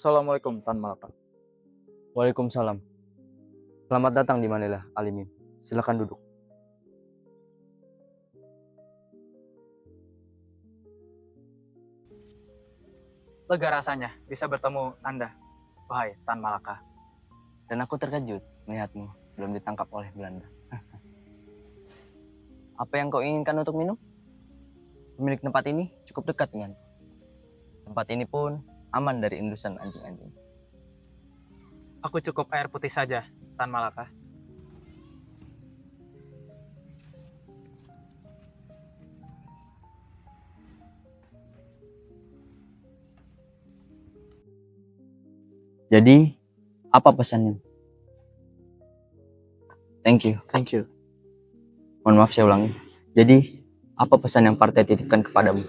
Assalamualaikum Tan Malaka. Waalaikumsalam. Selamat datang di Manila, Alimin. Silakan duduk. Lega rasanya bisa bertemu Anda, wahai Tan Malaka. Dan aku terkejut melihatmu belum ditangkap oleh Belanda. Apa yang kau inginkan untuk minum? Pemilik tempat ini cukup dekat dengan. Tempat ini pun aman dari indusan anjing-anjing. Aku cukup air putih saja, Tan Malaka. Jadi, apa pesannya? Thank you. Mohon maaf saya ulangi. Jadi, apa pesan yang partai titipkan kepadamu?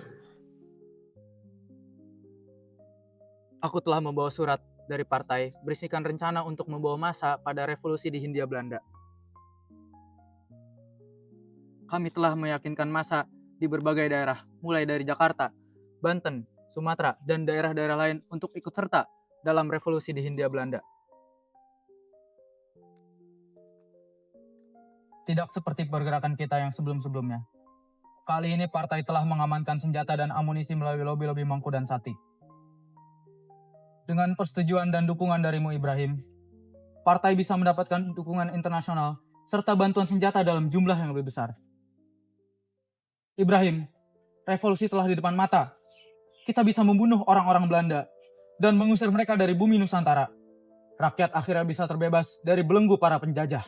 Aku telah membawa surat dari partai berisikan rencana untuk membawa massa pada revolusi di Hindia Belanda. Kami telah meyakinkan massa di berbagai daerah, mulai dari Jakarta, Banten, Sumatera, dan daerah-daerah lain untuk ikut serta dalam revolusi di Hindia Belanda. Tidak seperti pergerakan kita yang sebelum-sebelumnya. Kali ini partai telah mengamankan senjata dan amunisi melalui lobi-lobi Mangku dan Sati. Dengan persetujuan dan dukungan darimu Ibrahim, partai bisa mendapatkan dukungan internasional serta bantuan senjata dalam jumlah yang lebih besar. Ibrahim, revolusi telah di depan mata. Kita bisa membunuh orang-orang Belanda dan mengusir mereka dari bumi Nusantara. Rakyat akhirnya bisa terbebas dari belenggu para penjajah.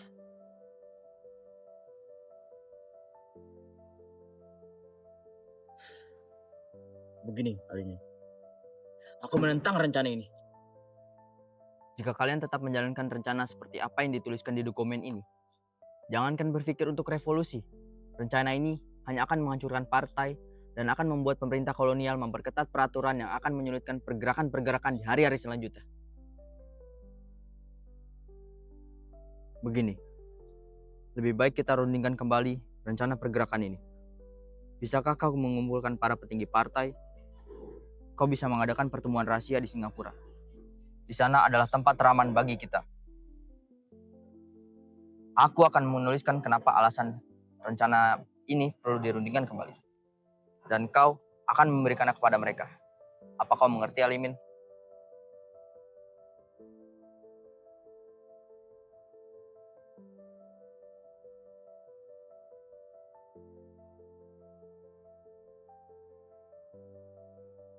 Begini, Alimin. Aku menentang rencana ini. Jika kalian tetap menjalankan rencana seperti apa yang dituliskan di dokumen ini, jangankan berpikir untuk revolusi. Rencana ini hanya akan menghancurkan partai dan akan membuat pemerintah kolonial memperketat peraturan yang akan menyulitkan pergerakan-pergerakan di hari-hari selanjutnya. Begini, lebih baik kita rundingkan kembali rencana pergerakan ini. Bisakah kau mengumpulkan para petinggi partai? Kau bisa mengadakan pertemuan rahasia di Singapura. Di sana adalah tempat teraman bagi kita. Aku akan menuliskan kenapa alasan rencana ini perlu dirundingkan kembali. Dan kau akan memberikannya kepada mereka. Apa kau mengerti, Alimin?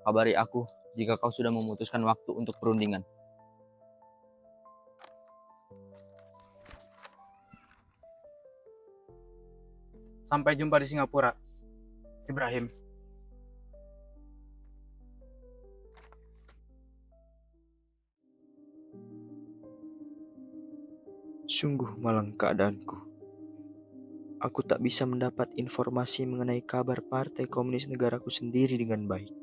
Kabari aku jika kau sudah memutuskan waktu untuk perundingan. Sampai jumpa di Singapura, Ibrahim. Sungguh malang keadaanku. Aku tak bisa mendapat informasi mengenai kabar Partai Komunis Negaraku sendiri dengan baik.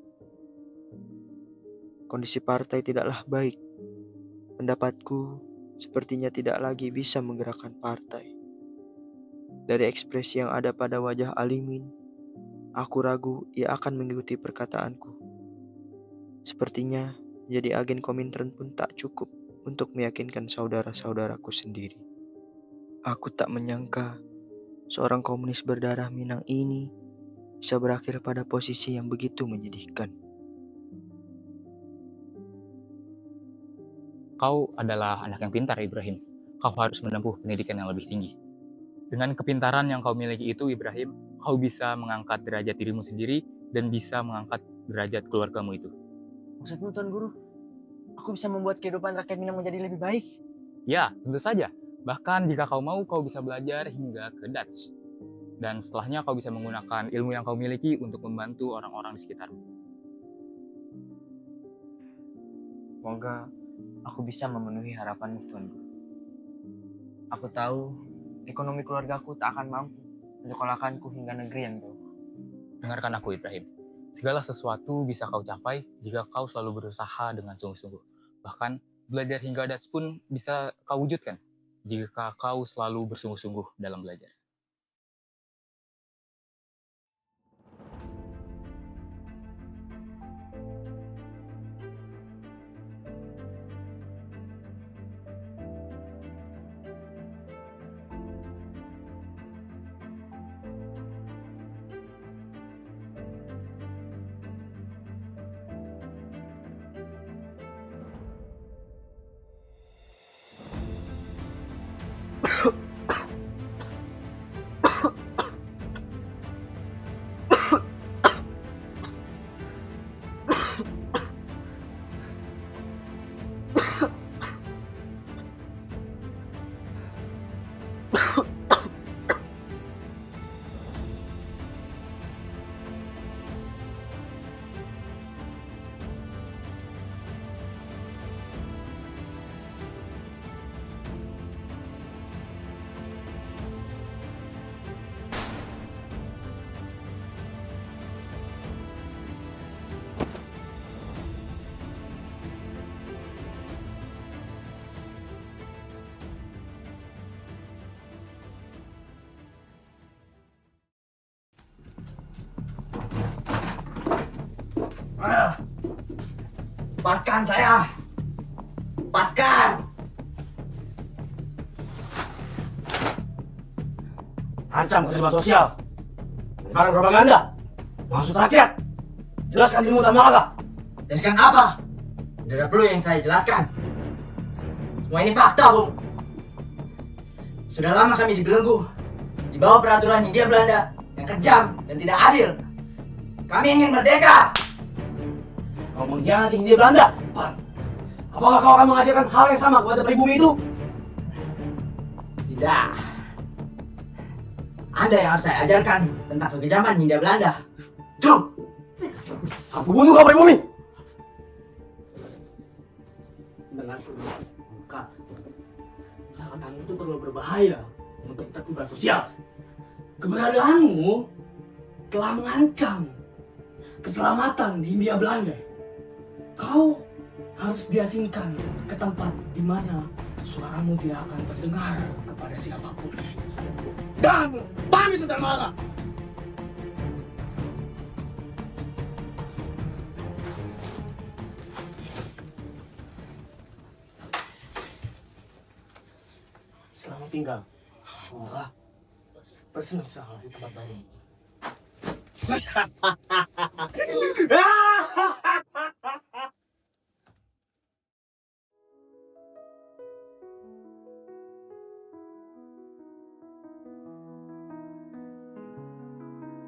Kondisi partai tidaklah baik. Pendapatku sepertinya tidak lagi bisa menggerakkan partai. Dari ekspresi yang ada pada wajah Alimin, aku ragu ia akan mengikuti perkataanku. Sepertinya menjadi agen Komintern pun tak cukup untuk meyakinkan saudara-saudaraku sendiri. Aku tak menyangka seorang komunis berdarah Minang ini bisa berakhir pada posisi yang begitu menyedihkan. Kau adalah anak yang pintar, Ibrahim. Kau harus menempuh pendidikan yang lebih tinggi. Dengan kepintaran yang kau miliki itu, Ibrahim, kau bisa mengangkat derajat dirimu sendiri dan bisa mengangkat derajat keluargamu itu. Maksudmu, Tuan Guru? Aku bisa membuat kehidupan rakyat Minang menjadi lebih baik? Ya, tentu saja. Bahkan jika kau mau, kau bisa belajar hingga ke Dutch. Dan setelahnya kau bisa menggunakan ilmu yang kau miliki untuk membantu orang-orang di sekitarmu. Semoga aku bisa memenuhi harapanmu, Tuan Guru. Aku tahu ekonomi keluargaku tak akan mampu menyekolahkanku hingga negeri yang jauh. Dengarkan aku, Ibrahim. Segala sesuatu bisa kau capai jika kau selalu berusaha dengan sungguh-sungguh. Bahkan belajar hingga Dutch pun bisa kau wujudkan jika kau selalu bersungguh-sungguh dalam belajar. Lepaskan saya! Lepaskan! Ancam keterlibatan sosial. Barang propaganda. Maksud rakyat. Jelaskan dirimu tak malaga. Jelaskan apa? Tidak perlu yang saya jelaskan. Semua ini fakta, Bung. Sudah lama kami dibelenggu di bawah peraturan Hindia Belanda yang kejam dan tidak adil. Kami ingin merdeka. Kau mengkhianati Hindia Belanda. Apakah kau akan mengajarkan hal yang sama kepada pribumi itu? Tidak. Anda yang harus saya ajarkan tentang kekejaman Hindia Belanda. Tuh! Aku bunuh kau pribumi! Dengan sebuah muka, kata itu terlalu berbahaya untuk ketertiban sosial. Keberadaanmu telah mengancam keselamatan di Hindia Belanda. Kau harus diasingkan ke tempat di mana suaramu tidak akan terdengar kepada siapapun. Dan pamit tentang Malaka. Selamat tinggal. Semoga bersenang-senang di tempat baru.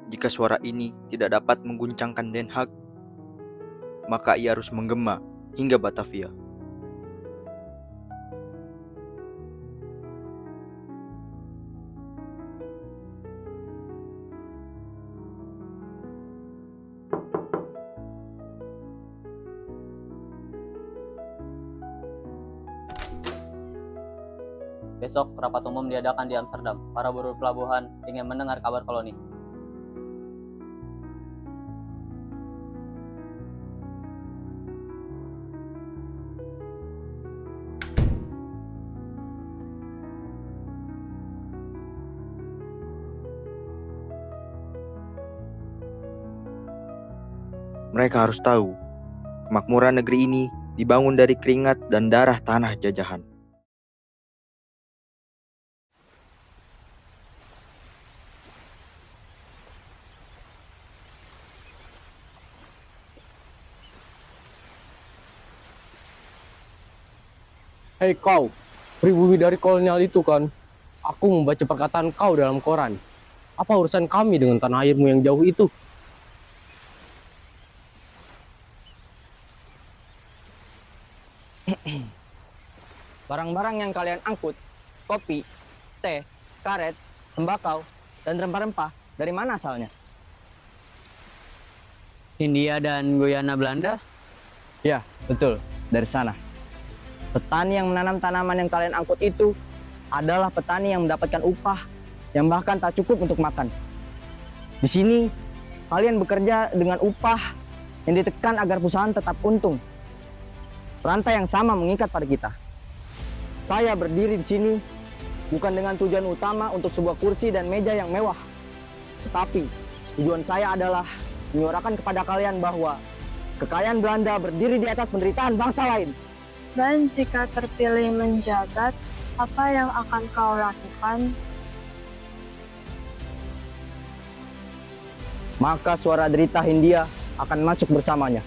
Jika suara ini tidak dapat mengguncangkan Den Haag, maka ia harus menggema hingga Batavia. Besok rapat umum diadakan di Amsterdam. Para buruh pelabuhan ingin mendengar kabar koloni. Mereka harus tahu, kemakmuran negeri ini dibangun dari keringat dan darah tanah jajahan. Hei kau, pribumi dari kolonial itu kan? Aku membaca perkataan kau dalam koran. Apa urusan kami dengan tanah airmu yang jauh itu? Barang-barang yang kalian angkut, kopi, teh, karet, tembakau, dan rempah-rempah, dari mana asalnya? Hindia dan Guyana Belanda? Ya, betul, dari sana. Petani yang menanam tanaman yang kalian angkut itu adalah petani yang mendapatkan upah yang bahkan tak cukup untuk makan. Di sini, kalian bekerja dengan upah yang ditekan agar perusahaan tetap untung. Rantai yang sama mengikat pada kita. Saya berdiri di sini bukan dengan tujuan utama untuk sebuah kursi dan meja yang mewah. Tetapi tujuan saya adalah menyuarakan kepada kalian bahwa kekayaan Belanda berdiri di atas penderitaan bangsa lain. Dan jika terpilih menjabat, apa yang akan kau lakukan? Maka suara derita Hindia akan masuk bersamanya,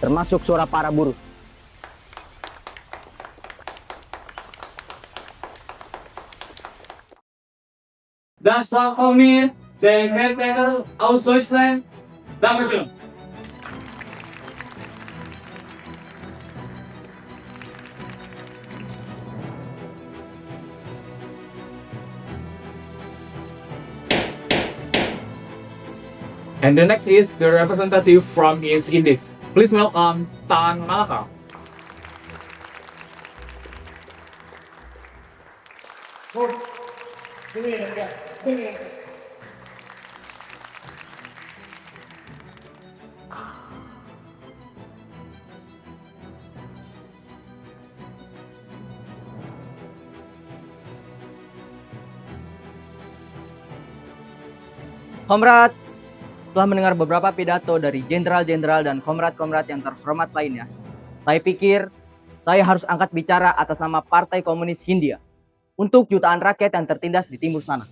termasuk suara para buruh. Das war von mir, der Feldberger aus Deutschland. Dankeschön. And the next is the representative from East Indies. Please welcome Tan Malaka. Komrad, setelah mendengar beberapa pidato dari jenderal-jenderal dan komrad-komrad yang terhormat lainnya, saya pikir saya harus angkat bicara atas nama Partai Komunis Hindia untuk jutaan rakyat yang tertindas di timur sana.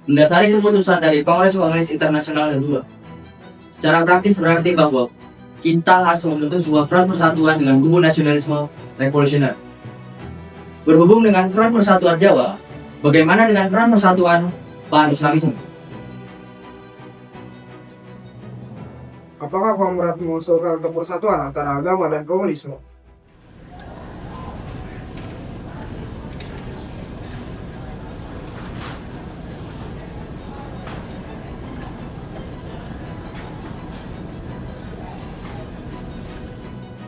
Mendasari keputusan dari Kongres Komunis Internasional yang kedua, secara praktis berarti bahwa kita harus membentuk sebuah front persatuan dengan kubu nasionalisme revolusioner. Berhubung dengan front persatuan Jawa, bagaimana dengan front persatuan pan-Islamisme? Apakah Komrad mengusulkan untuk persatuan antara agama dan komunisme?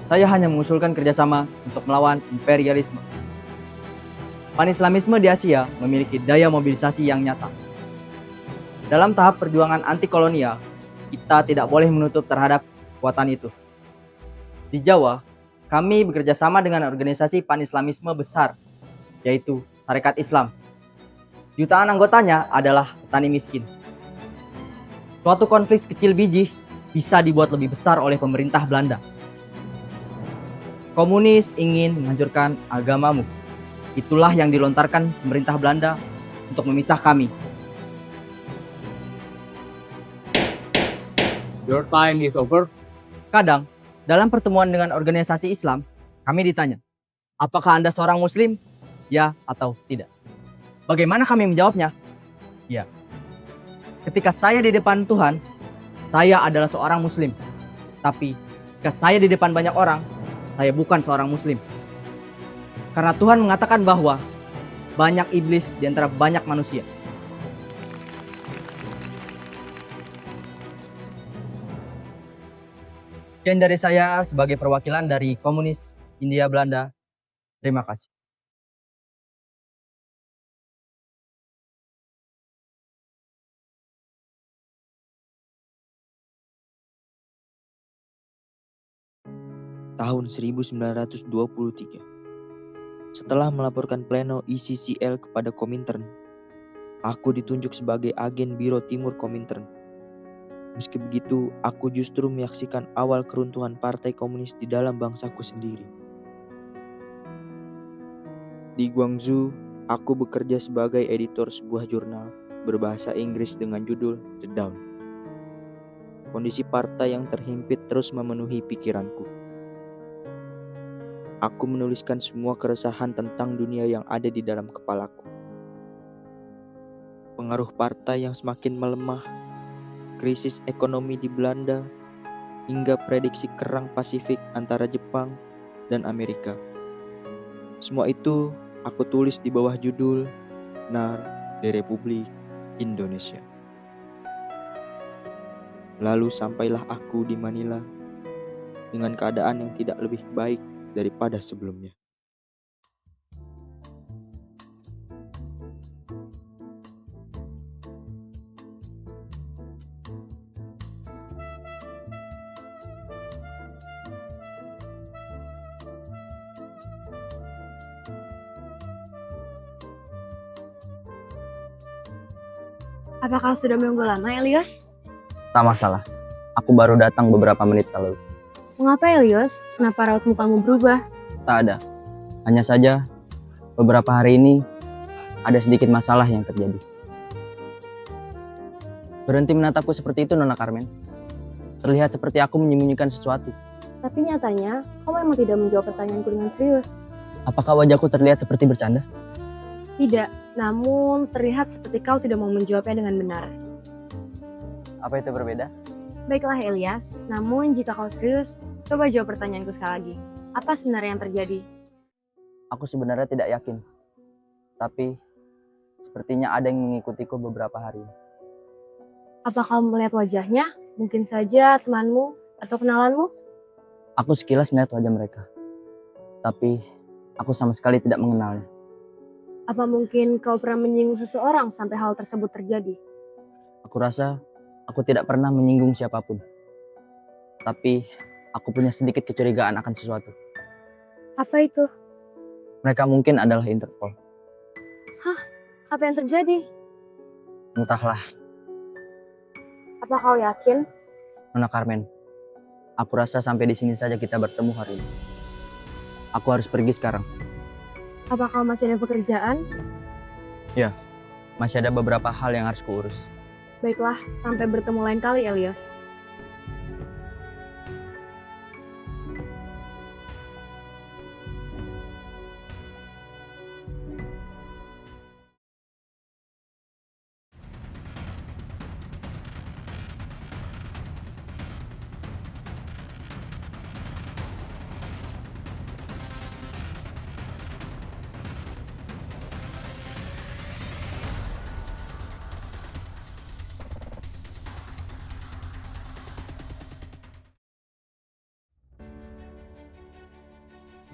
Saya hanya mengusulkan kerjasama untuk melawan imperialisme. Pan-Islamisme di Asia memiliki daya mobilisasi yang nyata. Dalam tahap perjuangan anti kolonial, kita tidak boleh menutup terhadap kekuatan itu. Di Jawa, kami bekerja sama dengan organisasi pan-Islamisme besar, yaitu Sarekat Islam. Jutaan anggotanya adalah petani miskin. Suatu konflik kecil biji bisa dibuat lebih besar oleh pemerintah Belanda. Komunis ingin menghancurkan agamamu. Itulah yang dilontarkan pemerintah Belanda untuk memisah kami. Your time is over. Kadang, dalam pertemuan dengan organisasi Islam, kami ditanya, apakah Anda seorang Muslim? Ya atau tidak. Bagaimana kami menjawabnya? Ya. Ketika saya di depan Tuhan, saya adalah seorang Muslim. Tapi, ketika saya di depan banyak orang, saya bukan seorang Muslim. Karena Tuhan mengatakan bahwa banyak iblis di antara banyak manusia. Sekian dari saya sebagai perwakilan dari Komunis Hindia Belanda. Terima kasih. Tahun 1923. Setelah melaporkan pleno ICCL kepada Komintern, aku ditunjuk sebagai agen Biro Timur Komintern. Meski begitu, aku justru menyaksikan awal keruntuhan Partai Komunis di dalam bangsaku sendiri. Di Guangzhou, aku bekerja sebagai editor sebuah jurnal berbahasa Inggris dengan judul The Dawn. Kondisi partai yang terhimpit terus memenuhi pikiranku. Aku menuliskan semua keresahan tentang dunia yang ada di dalam kepalaku. Pengaruh partai yang semakin melemah, krisis ekonomi di Belanda, hingga prediksi perang Pasifik antara Jepang dan Amerika. Semua itu aku tulis di bawah judul NAR de Republik Indonesia. Lalu sampailah aku di Manila dengan keadaan yang tidak lebih baik daripada sebelumnya. Apakah sudah menunggu lama, Elios? Tak masalah. Aku baru datang beberapa menit lalu. Mengapa, Elios? Kenapa raut mukamu berubah? Tak ada. Hanya saja beberapa hari ini ada sedikit masalah yang terjadi. Berhenti menatapku seperti itu, Nona Carmen. Terlihat seperti aku menyembunyikan sesuatu. Tapi nyatanya, kau memang tidak menjawab pertanyaanku dengan serius. Apakah wajahku terlihat seperti bercanda? Tidak, namun terlihat seperti kau sudah mau menjawabnya dengan benar. Apa itu berbeda? Baiklah Elias, namun jika kau serius, coba jawab pertanyaanku sekali lagi. Apa sebenarnya yang terjadi? Aku sebenarnya tidak yakin. Tapi sepertinya ada yang mengikutiku beberapa hari. Apa kau melihat wajahnya? Mungkin saja temanmu atau kenalanmu? Aku sekilas melihat wajah mereka. Tapi aku sama sekali tidak mengenalnya. Apa mungkin kau pernah menyinggung seseorang sampai hal tersebut terjadi? Aku rasa aku tidak pernah menyinggung siapapun. Tapi aku punya sedikit kecurigaan akan sesuatu. Apa itu? Mereka mungkin adalah Interpol. Hah? Apa yang terjadi? Entahlah, Apa kau yakin? Nona Carmen. Aku rasa sampai di sini saja kita bertemu hari ini. Aku harus pergi sekarang. Apa kau masih ada pekerjaan? Ya, masih ada beberapa hal yang harus kuurus. Baiklah, sampai bertemu lain kali Elias.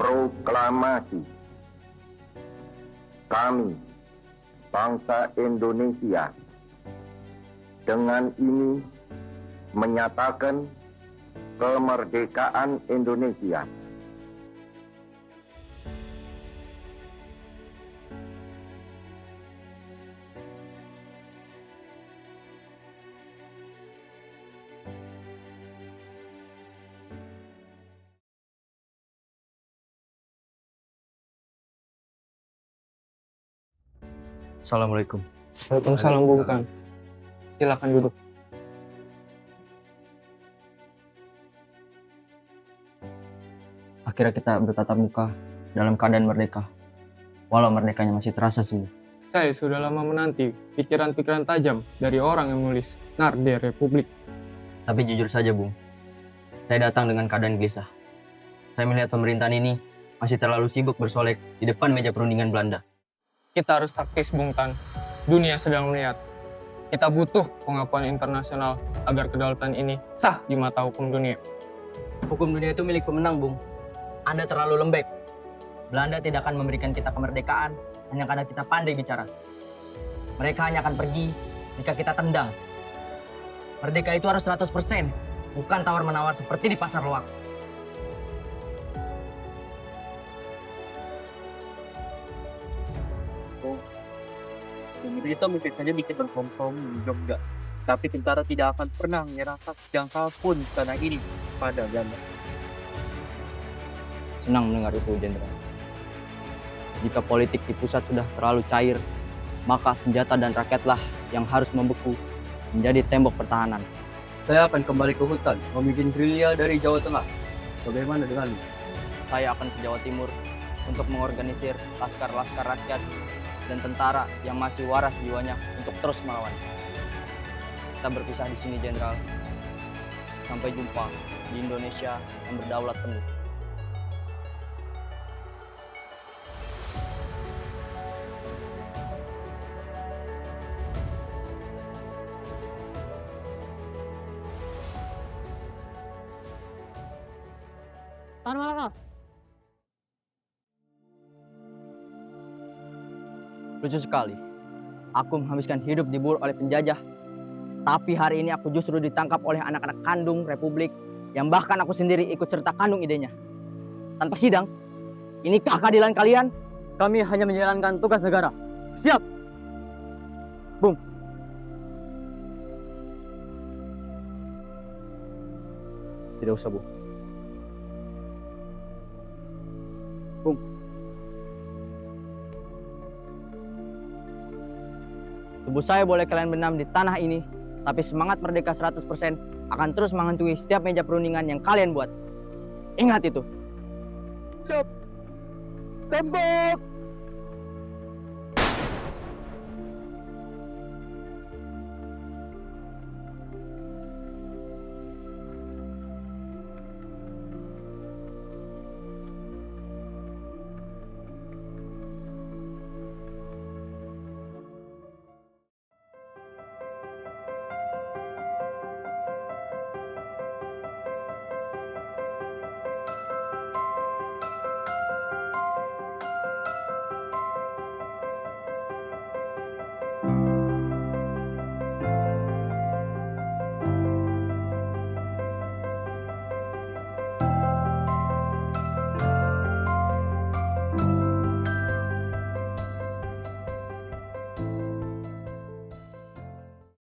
Proklamasi. Kami, bangsa Indonesia, dengan ini menyatakan kemerdekaan Indonesia. Assalamualaikum. Waalaikumsalam Bung Kang. Silakan duduk. Akhirnya kita bertatap muka dalam keadaan merdeka. Walau merdekanya masih terasa semu. Saya sudah lama menanti pikiran-pikiran tajam dari orang yang menulis Narde Republik. Tapi jujur saja, Bung. Saya datang dengan keadaan gelisah. Saya melihat pemerintahan ini masih terlalu sibuk bersolek di depan meja perundingan Belanda. Kita harus taktis, Bung Tan. Dunia sedang melihat. Kita butuh pengakuan internasional agar kedaulatan ini sah di mata hukum dunia. Hukum dunia itu milik pemenang, Bung. Anda terlalu lembek. Belanda tidak akan memberikan kita kemerdekaan hanya karena kita pandai bicara. Mereka hanya akan pergi jika kita tendang. Merdeka itu harus 100%, bukan tawar-menawar seperti di pasar loak. Pemerintah mungkin saja bisa berkompromi di Jogja, tapi tentara tidak akan pernah menyerahkan jangka pun tanah ini pada Belanda. Senang mendengar itu, Jenderal. Jika politik di pusat sudah terlalu cair, maka senjata dan rakyatlah yang harus membeku menjadi tembok pertahanan. Saya akan kembali ke hutan, membikin gerilya dari Jawa Tengah. Bagaimana denganmu? Saya akan ke Jawa Timur untuk mengorganisir laskar-laskar rakyat dan tentara yang masih waras jiwanya untuk terus melawan. Kita berpisah di sini, Jenderal. Sampai jumpa di Indonesia yang berdaulat penuh. Lucu sekali. Aku menghabiskan hidup diburu oleh penjajah. Tapi hari ini aku justru ditangkap oleh anak-anak kandung Republik yang bahkan aku sendiri ikut serta kandung idenya. Tanpa sidang. Inikah keadilan kalian? Kami hanya menjalankan tugas negara. Siap! Bung. Tidak usah, Bung. Bung. Tubuh saya boleh kalian benam di tanah ini, tapi semangat merdeka 100% akan terus menghantui setiap meja perundingan yang kalian buat. Ingat itu. Siap. Tembak!